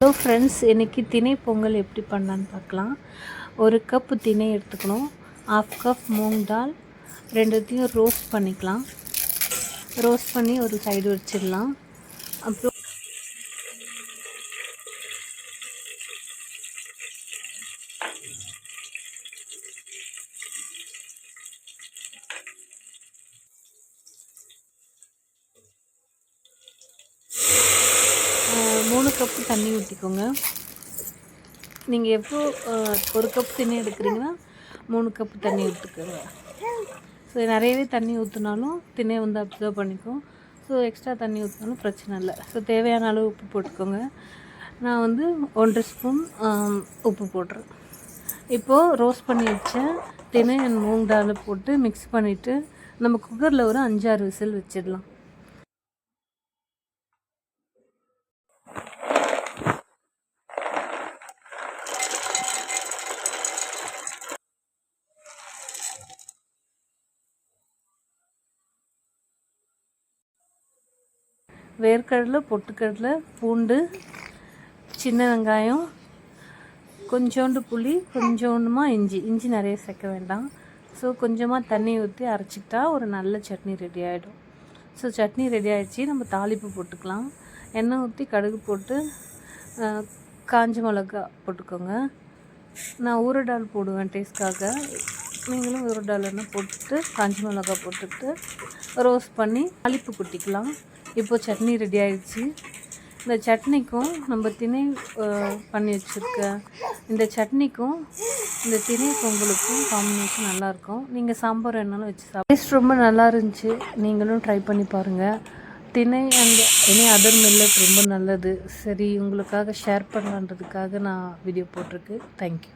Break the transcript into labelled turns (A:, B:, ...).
A: Hello friends, இன்றைக்கி திணை பொங்கல் எப்படி பண்ணலான்னு பார்க்கலாம். 1 கப் திணை எடுத்துக்கணும். 1/2 கப் மூங் தால், ரெண்டுத்தையும் ரோஸ்ட் பண்ணிக்கலாம். ரோஸ்ட் பண்ணி ஒரு சைடு வச்சிடலாம். அப்புறம் மூணு கப்பு தண்ணி ஊற்றிக்கோங்க. நீங்கள் எவ்வளோ 1 கப் திணை எடுக்கிறீங்கன்னா 3 கப்பு தண்ணி ஊற்றிக்கோங்க. ஸோ நிறையவே தண்ணி ஊற்றினாலும் திணை வந்து அப்சர்வ் பண்ணிக்கும். ஸோ எக்ஸ்ட்ரா தண்ணி ஊற்றினாலும் பிரச்சனை இல்லை. ஸோ தேவையான அளவு உப்பு போட்டுக்கோங்க. நான் வந்து 1.5 ஸ்பூன் உப்பு போடுறேன். இப்போது ரோஸ்ட் பண்ணி வச்ச திணை அண்ட் மூங் தால் போட்டு மிக்ஸ் பண்ணிவிட்டு நம்ம குக்கரில் ஒரு 5-6 விசில் வச்சிடலாம். வேர்க்கடலை, பொட்டுக்கடலை, பூண்டு, சின்ன வெங்காயம், கொஞ்சோண்டு புளி, கொஞ்சோண்டுமா இஞ்சி நிறைய சேர்க்க வேண்டாம். ஸோ கொஞ்சமாக தண்ணி ஊற்றி அரைச்சிக்கிட்டா ஒரு நல்ல சட்னி ரெடி ஆகிடும். ஸோ சட்னி ரெடி ஆகிடுச்சு. நம்ம தாளிப்பு போட்டுக்கலாம். எண்ணெய் ஊற்றி கடுகு போட்டு காஞ்ச மிளகா போட்டுக்கோங்க. நான் ஊரடால் போடுவேன் டேஸ்ட்காக. நீங்களும் ஊரடால் எண்ணெய் போட்டுட்டு காஞ்ச மிளகா போட்டுட்டு ரோஸ்ட் பண்ணி தாளிப்பு கொட்டிக்கலாம். இப்போது சட்னி ரெடி ஆகிடுச்சு. இந்த சட்னிக்கும் நம்ம திணை பண்ணி வச்சுருக்க இந்த சட்னிக்கும் இந்த திணை பொங்கலுக்கும் காம்பினேஷன் நல்லாயிருக்கும். நீங்கள் சாம்பார் வேணாலும் வச்சு டேஸ்ட் ரொம்ப நல்லா இருந்துச்சு. நீங்களும் ட்ரை பண்ணி பாருங்கள். திணை அண்ட் எனி அதர் மில்லட் ரொம்ப நல்லது. சரி, உங்களுக்காக ஷேர் பண்ணலான்றதுக்காக நான் வீடியோ போட்டிருக்கு. தேங்க்யூ.